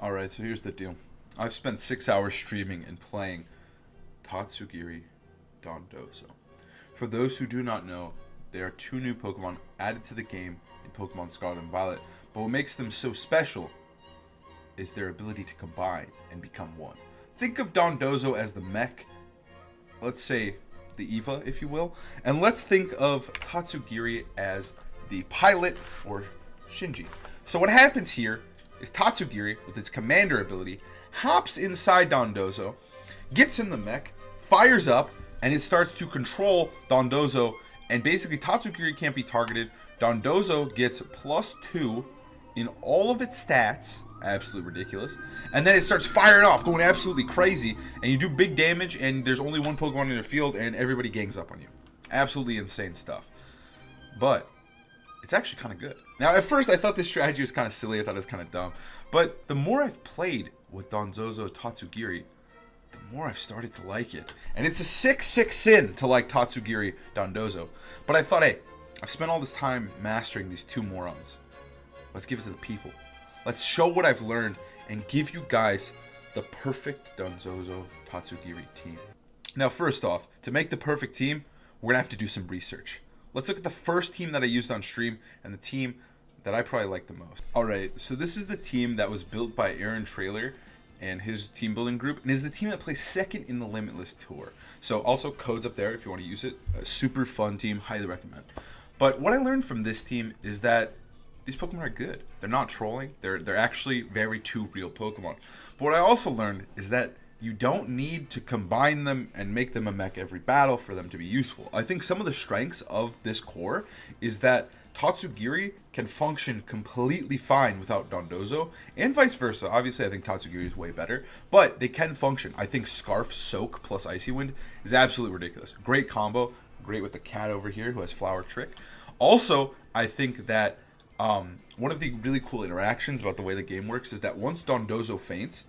Alright, so here's the deal. I've spent 6 hours streaming and playing Tatsugiri Dondozo. For those who do not know, there are two new Pokemon added to the game in Pokemon Scarlet and Violet, but what makes them so special is their ability to combine and become one. Think of Dondozo as the mech, let's say the Eva, if you will, and let's think of Tatsugiri as the pilot or Shinji. So what happens here is Tatsugiri, with its commander ability, hops inside Dondozo, gets in the mech, fires up, and it starts to control Dondozo, and basically Tatsugiri can't be targeted. Dondozo gets +2 in all of its stats, absolutely ridiculous, and then it starts firing off, going absolutely crazy, and you do big damage, and there's only one Pokemon in the field, and everybody gangs up on you. Absolutely insane stuff. But it's actually kind of good. Now, at first, I thought this strategy was kind of silly. I thought it was kind of dumb. But the more I've played with Dondozo Tatsugiri, the more I've started to like it. And it's a 6-6 sin to like Tatsugiri Dondozo. But I thought, hey, I've spent all this time mastering these two morons. Let's give it to the people. Let's show what I've learned and give you guys the perfect Dondozo Tatsugiri team. Now, first off, to make the perfect team, we're going to have to do some research. Let's look at the first team that I used on stream and the team that I probably like the most. Alright, so this is the team that was built by Aaron Traylor and his team building group, and is the team that plays second in the Limitless Tour. So also codes up there if you want to use it. A super fun team, highly recommend. But what I learned from this team is that these Pokemon are good. They're not trolling. They're actually very two real Pokemon. But what I also learned is that you don't need to combine them and make them a mech every battle for them to be useful. I think some of the strengths of this core is that Tatsugiri can function completely fine without Dondozo, and vice versa. Obviously, I think Tatsugiri is way better, but they can function. I think Scarf, Soak, plus Icy Wind is absolutely ridiculous. Great combo. Great with the cat over here who has Flower Trick. Also, I think that one of the really cool interactions about the way the game works is that once Dondozo faints,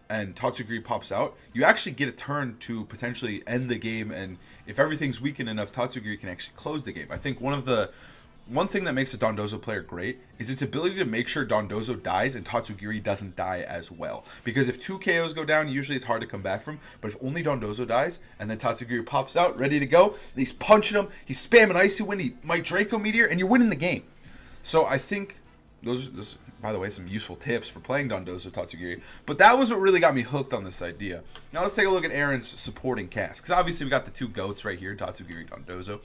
and Tatsugiri pops out, you actually get a turn to potentially end the game, and if everything's weakened enough, Tatsugiri can actually close the game. I think one thing that makes a Dondozo player great is its ability to make sure Dondozo dies and Tatsugiri doesn't die as well. Because if 2 KOs go down, usually it's hard to come back from, but if only Dondozo dies, and then Tatsugiri pops out, ready to go, he's punching him, he's spamming Icy Wind, he might Draco Meteor, and you're winning the game. So I think those, by the way, some useful tips for playing Dondozo Tatsugiri. But that was what really got me hooked on this idea. Now let's take a look at Aaron's supporting cast. Because obviously we got the two goats right here, Tatsugiri, Dondozo.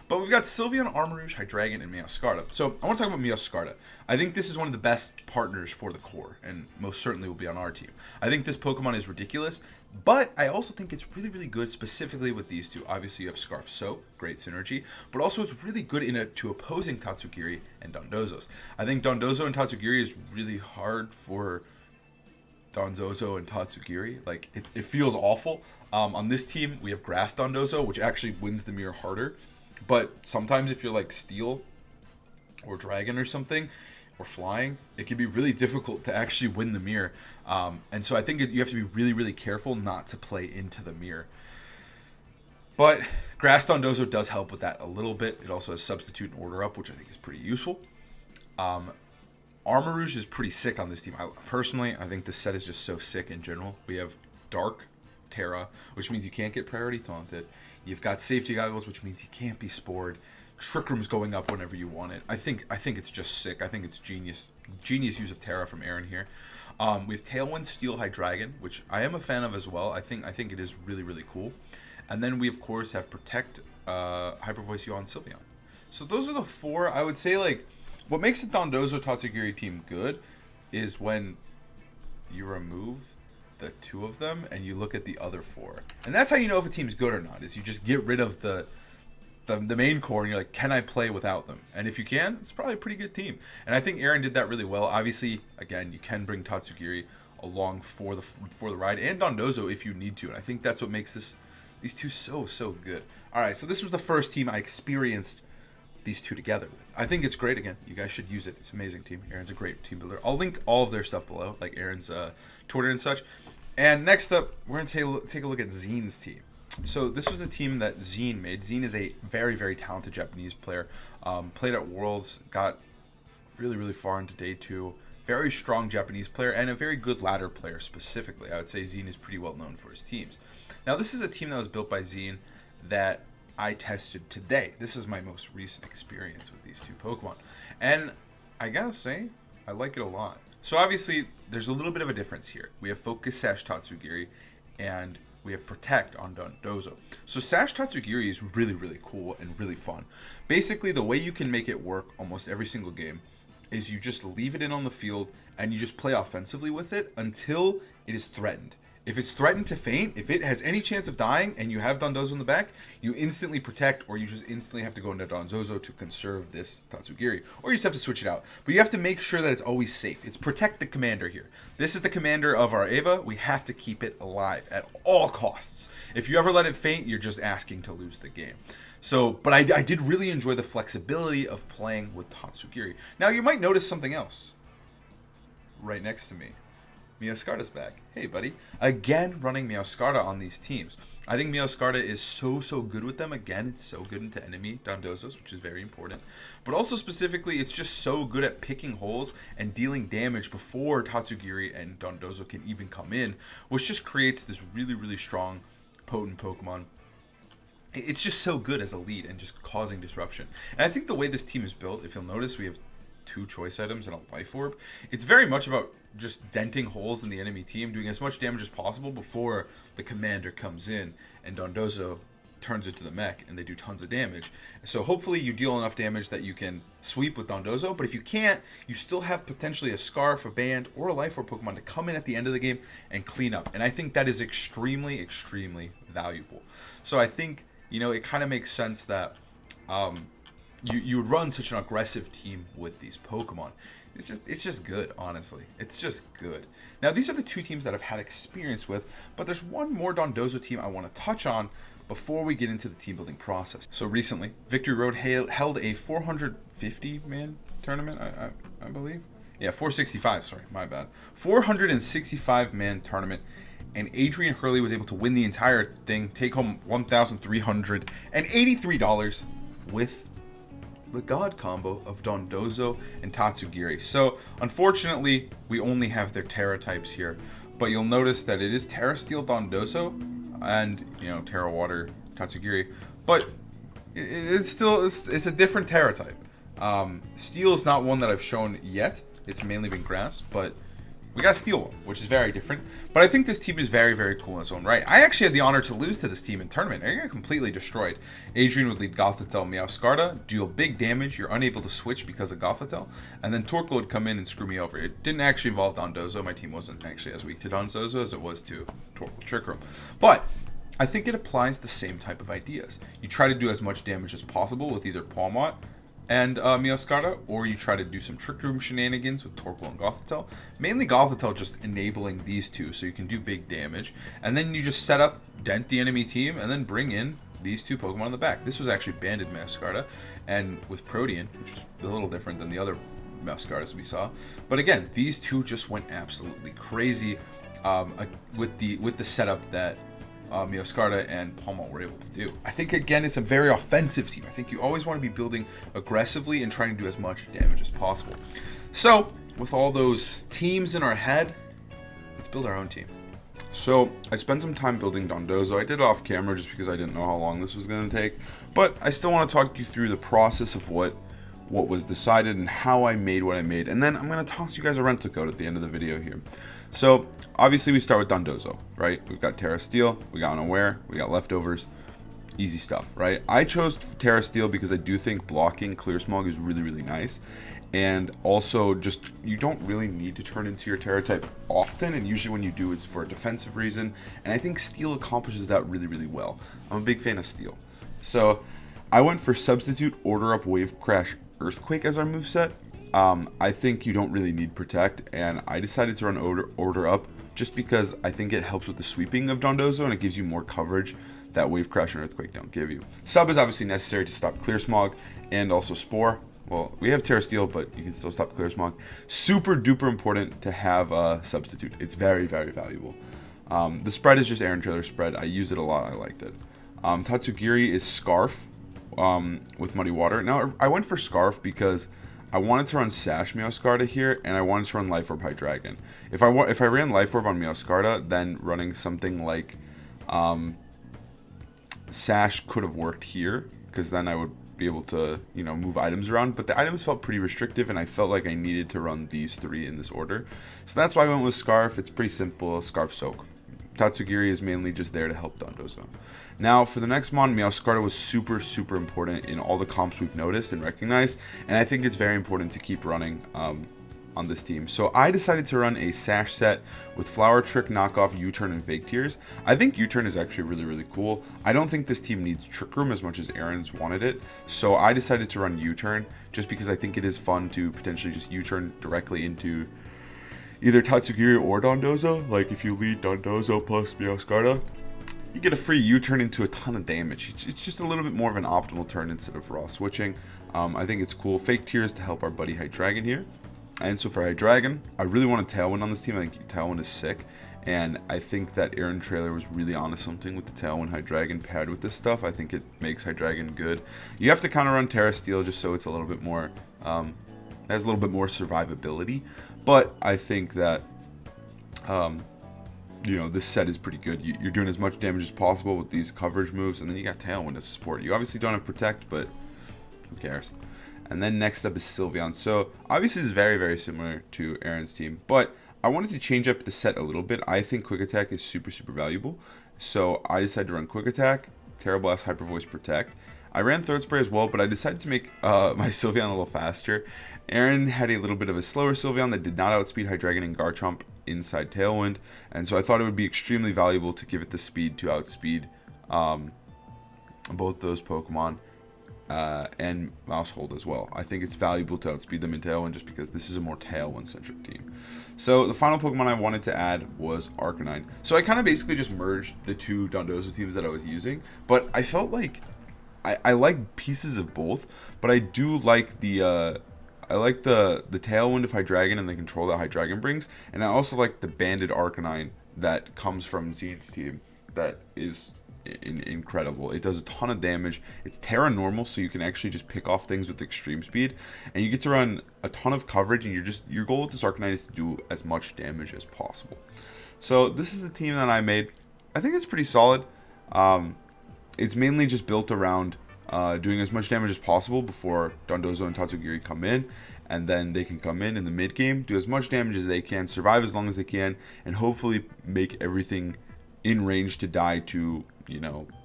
But we've got Sylveon, Armarouge, Hydreigon, and Meowscarada. So I want to talk about Meowscarada. I think this is one of the best partners for the core, and most certainly will be on our team. I think this Pokemon is ridiculous, but I also think it's really, really good specifically with these two. Obviously you have Scarf Soak, great synergy, but also it's really good to opposing Tatsugiri and Dondozo's. I think Dondozo and Tatsugiri is really hard for Dondozo and Tatsugiri. Like, it feels awful. On this team, we have Grass Dondozo, which actually wins the mirror harder. But sometimes if you're like Steel or Dragon or something, or Flying, it can be really difficult to actually win the mirror. And so I think you have to be really, really careful not to play into the mirror. But Grass Dondozo does help with that a little bit. It also has Substitute and Order Up, which I think is pretty useful. Armarouge is pretty sick on this team. Personally, I think this set is just so sick in general. We have Dark Terra, which means you can't get Priority Taunted. You've got Safety Goggles, which means you can't be Spored. Trick Room's going up whenever you want it. I think it's just sick. I think it's genius use of Terra from Aaron here. We have Tailwind, Steel, Hydreigon, which I am a fan of as well. I think it is really, really cool. And then we of course have Protect, Hyper Voice, Yaw, and Sylveon. So those are the four. I would say, like, what makes the Dondozo Tatsugiri team good is when you remove the two of them and you look at the other four. And that's how you know if a team's good or not, is you just get rid of the main core and you're like, can I play without them? And if you can, it's probably a pretty good team. And I think Aaron did that really well. Obviously, again, you can bring Tatsugiri along for the ride, and Dondozo if you need to. And I think that's what makes these two so good. All right, so this was the first team I experienced these two together with. I think it's great. Again, you guys should use it. It's an amazing team. Aaron's a great team builder. I'll link all of their stuff below, like Aaron's Twitter and such. And next up, we're going to take a look at Zeens' team. So this was a team that Zeen made. Zeen is a very, very talented Japanese player. Played at Worlds, got really, really far into day 2, very strong Japanese player and a very good ladder player specifically. I would say Zeens is pretty well known for his teams. Now, this is a team that was built by Zeens that I tested today. This is my most recent experience with these two Pokemon. And I gotta say, I like it a lot. So obviously, there's a little bit of a difference here. We have Focus Sash Tatsugiri, and we have Protect on Dondozo. So Sash Tatsugiri is really, really cool and really fun. Basically, the way you can make it work almost every single game is you just leave it in on the field and you just play offensively with it until it is threatened. If it's threatened to faint, if it has any chance of dying and you have Dondozo in the back, you instantly protect, or you just instantly have to go into Dondozo to conserve this Tatsugiri. Or you just have to switch it out. But you have to make sure that it's always safe. It's protect the commander here. This is the commander of our Eva. We have to keep it alive at all costs. If you ever let it faint, you're just asking to lose the game. So, but I did really enjoy the flexibility of playing with Tatsugiri. Now, you might notice something else right next to me. Meowscarda's back. Hey, buddy. Again, running Meowscarda on these teams. I think Meowscarda is so good with them. Again, it's so good into enemy Dondozos, which is very important. But also specifically, it's just so good at picking holes and dealing damage before Tatsugiri and Dondozo can even come in, which just creates this really, really strong, potent Pokemon. It's just so good as a lead and just causing disruption. And I think the way this team is built, if you'll notice, we have 2 choice items and a life orb. It's very much about just denting holes in the enemy team, doing as much damage as possible before the commander comes in and Dondozo turns into the mech and they do tons of damage. So hopefully you deal enough damage that you can sweep with Dondozo, but if you can't, you still have potentially a Scarf, a Band, or a Life Orb Pokemon to come in at the end of the game and clean up. And I think that is extremely valuable. So I think, you know, it kind of makes sense that you would run such an aggressive team with these Pokemon. It's just good, honestly. It's just good. Now, these are the 2 teams that I've had experience with, but there's one more Dondozo team I want to touch on before we get into the team building process. So recently, Victory Road held a 450-man tournament, I believe. Yeah, 465, sorry, my bad. 465-man tournament, and Adrien Hurley was able to win the entire thing, take home $1,383 with the God combo of Dondozo and Tatsugiri. So, unfortunately, we only have their Terra types here, but you'll notice that it is Terra Steel Dondozo and, you know, Terra Water Tatsugiri, but it's a different Terra type. Steel is not one that I've shown yet. It's mainly been Grass, but we got a Steel one, which is very different. But I think this team is very cool in its own right. I actually had the honor to lose to this team in tournament. I got completely destroyed. Adrien would lead Gothitelle, Meowscarda, deal big damage. You're unable to switch because of Gothitelle. And then Torkoal would come in and screw me over. It didn't actually involve Dondozo. My team wasn't actually as weak to Dondozo as it was to Torkoal Trick Room. But I think it applies the same type of ideas. You try to do as much damage as possible with either Palmot and Meowscarda, or you try to do some Trick Room shenanigans with Torkoal and Gothitelle. Mainly Gothitelle just enabling these 2 so you can do big damage. And then you just set up, dent the enemy team, and then bring in these 2 Pokemon on the back. This was actually banded Meowscarda, and with Protean, which is a little different than the other Meowscardas we saw. But again, these 2 just went absolutely crazy with the setup that Meowscarda and Palmot were able to do. I think, again, it's a very offensive team. I think you always want to be building aggressively and trying to do as much damage as possible. So, with all those teams in our head, let's build our own team. So, I spent some time building Dondozo. I did it off camera just because I didn't know how long this was going to take. But I still want to talk you through the process of what was decided and how I made what I made. And then I'm going to toss you guys a rental code at the end of the video here. So, obviously we start with Dondozo, right? We've got Terra Steel, we got Unaware, we got Leftovers. Easy stuff, right? I chose Terra Steel because I do think blocking Clear Smog is really nice. And also, just, you don't really need to turn into your Terra type often, and usually when you do, it's for a defensive reason. And I think Steel accomplishes that really well. I'm a big fan of Steel. So, I went for Substitute, Order Up, Wave Crash, Earthquake as our moveset. I think you don't really need Protect, and I decided to run Order Up just because I think it helps with the sweeping of Dondozo, and it gives you more coverage that Wave Crash and Earthquake don't give you. Sub is obviously necessary to stop Clear Smog, and also Spore. Well, we have Terra Steel, but you can still stop Clear Smog. Super duper important to have a Substitute. It's very valuable. The spread is just Aaron Trailer spread. I used it a lot. I liked it. Tatsugiri is Scarf with Muddy Water. Now, I went for Scarf because I wanted to run Sash Meowscarda here, and I wanted to run Life Orb Hydreigon. If I ran Life Orb on Meowscarda, then running something like Sash could have worked here, because then I would be able to, move items around. But the items felt pretty restrictive, and I felt like I needed to run these 3 in this order. So that's why I went with Scarf. It's pretty simple. Scarf Soak. Tatsugiri is mainly just there to help Dondozo. Now, for the next mon, Meowscarda was super, super important in all the comps we've noticed and recognized, and I think it's very important to keep running on this team. So I decided to run a Sash set with Flower Trick, Knockoff, U-Turn, and Fake Tears. I think U-Turn is actually really, really cool. I don't think this team needs Trick Room as much as Aaron's wanted it, so I decided to run U-Turn just because I think it is fun to potentially just U-Turn directly into either Tatsugiri or Dondozo. Like if you lead Dondozo plus Meowscarda, you get a free U-turn into a ton of damage. It's just a little bit more of an optimal turn instead of raw switching. I think it's cool. Fake Tears to help our buddy Hydreigon here. And so for Hydreigon, I really want a Tailwind on this team. I think Tailwind is sick. And I think that Aaron Trailer was really onto something with the Tailwind Hydreigon paired with this stuff. I think it makes Hydreigon good. You have to kind of run Terra Steel just so it's a little bit more, has a little bit more survivability. But I think that, this set is pretty good. You're doing as much damage as possible with these coverage moves, and then you got Tailwind to support. You obviously don't have Protect, but who cares? And then next up is Sylveon. So obviously it's very, very similar to Aaron's team, but I wanted to change up the set a little bit. I think Quick Attack is super, super valuable. So I decided to run Quick Attack, Terra Blast, Hyper Voice, Protect. I ran Throat Spray as well, but I decided to make my Sylveon a little faster. Aaron had a little bit of a slower Sylveon that did not outspeed Hydreigon and Garchomp inside Tailwind, and so I thought it would be extremely valuable to give it the speed to outspeed both those Pokemon and Mousehold as well. I think it's valuable to outspeed them in Tailwind just because this is a more Tailwind-centric team. So the final Pokemon I wanted to add was Arcanine. So I kind of basically just merged the 2 Dondozo teams that I was using, but I felt like I like pieces of both, but I do like the Tailwind of Hydreigon and the control that Hydreigon brings, and I also like the Banded Arcanine that comes from Zeens team. That is incredible. It does a ton of damage. It's Terra Normal, so you can actually just pick off things with extreme speed, and you get to run a ton of coverage, and your goal with this Arcanine is to do as much damage as possible. So this is the team that I made. I think it's pretty solid. It's mainly just built around doing as much damage as possible before Dondozo and Tatsugiri come in, and then they can come in the mid game, do as much damage as they can, survive as long as they can, and hopefully make everything in range to die to,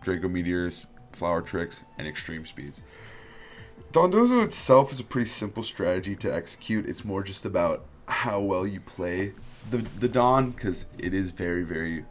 Draco Meteors, Flower Tricks, and extreme speeds. Dondozo itself is a pretty simple strategy to execute. It's more just about how well you play the Don, because it is very, very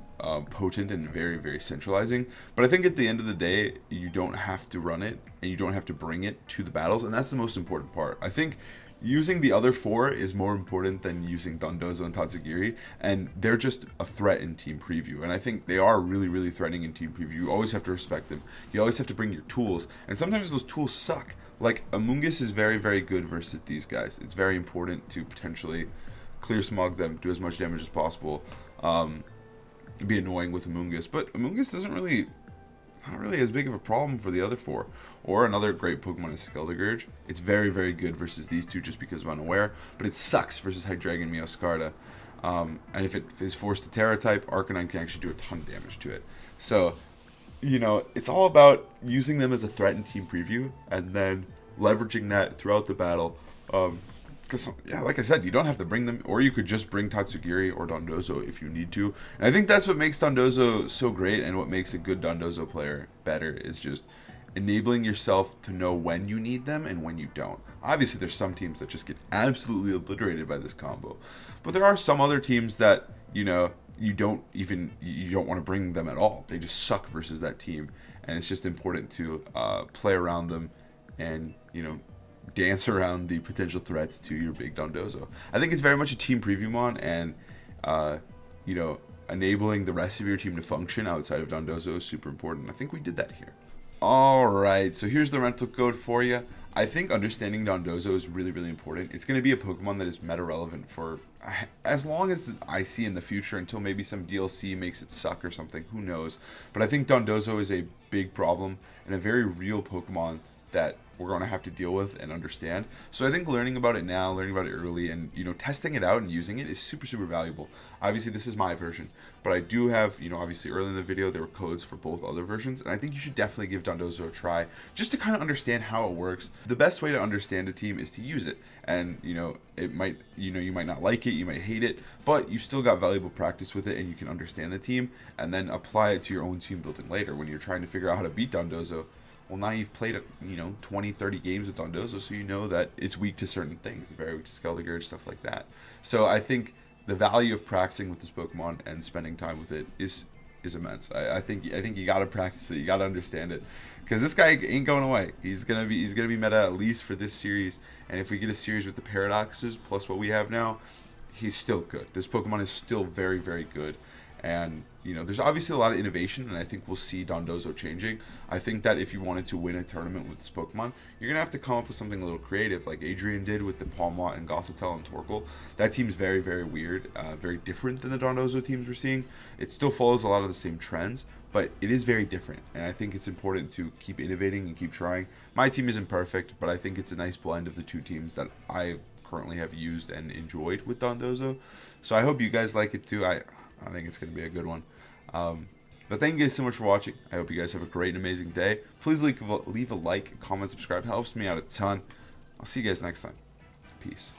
potent and very, very centralizing. But I think at the end of the day, you don't have to run it, and you don't have to bring it to the battles, and that's the most important part. I think using the other 4 is more important than using Dondozo and Tatsugiri, and they're just a threat in Team Preview, and I think they are really, really threatening in Team Preview. You always have to respect them. You always have to bring your tools, and sometimes those tools suck. Like, Amoonguss is very, very good versus these guys. It's very important to potentially clear smog them, do as much damage as possible, be annoying with Amoonguss, but Amoonguss not really as big of a problem for the other 4. Or another great Pokemon is Skeldagurge. It's very, very good versus these 2 just because of Unaware, but it sucks versus Hydreigon and Meowscarda. And if it is forced to Terra type, Arcanine can actually do a ton of damage to it. So, it's all about using them as a threat in Team Preview, and then leveraging that throughout the battle. Because, like I said, you don't have to bring them, or you could just bring Tatsugiri or Dondozo if you need to. And I think that's what makes Dondozo so great, and what makes a good Dondozo player better, is just enabling yourself to know when you need them and when you don't. Obviously, there's some teams that just get absolutely obliterated by this combo, but there are some other teams that, you don't want to bring them at all. They just suck versus that team, and it's just important to play around them and, dance around the potential threats to your big Dondozo. I think it's very much a team preview mon, and enabling the rest of your team to function outside of Dondozo is super important. I think we did that here. Alright, so here's the rental code for you. I think understanding Dondozo is really, really important. It's going to be a Pokemon that is meta relevant for as long as I see in the future, until maybe some DLC makes it suck or something, who knows. But I think Dondozo is a big problem and a very real Pokemon that we're going to have to deal with and understand. So I think learning about it now, learning about it early, and testing it out and using it is super, super valuable. Obviously, this is my version, but I do have, obviously early in the video there were codes for both other versions, and I think you should definitely give Dondozo a try just to kind of understand how it works. The best way to understand a team is to use it, and it might, you might not like it, you might hate it, but you still got valuable practice with it, and you can understand the team and then apply it to your own team building later when you're trying to figure out how to beat Dondozo. Well, now you've played 20, 30 games with Dondozo, so you know that it's weak to certain things. It's very weak to Skelligurge, stuff like that. So I think the value of practicing with this Pokemon and spending time with it is immense. I think you gotta practice it. You gotta understand it, because this guy ain't going away. He's gonna be meta at least for this series. And if we get a series with the Paradoxes plus what we have now, he's still good. This Pokemon is still very, very good. And there's obviously a lot of innovation, and I think we'll see Dondozo changing. I think that if you wanted to win a tournament with this Pokemon, you're going to have to come up with something a little creative, like Adrien did with the Palmot and Gothitelle and Torkoal. That team's very, very weird, very different than the Dondozo teams we're seeing. It still follows a lot of the same trends, but it is very different, and I think it's important to keep innovating and keep trying. My team isn't perfect, but I think it's a nice blend of the two teams that I currently have used and enjoyed with Dondozo. So I hope you guys like it too. I think it's going to be a good one. But thank you guys so much for watching. I hope you guys have a great and amazing day. Please leave a like, comment, subscribe. Helps me out a ton. I'll see you guys next time. Peace.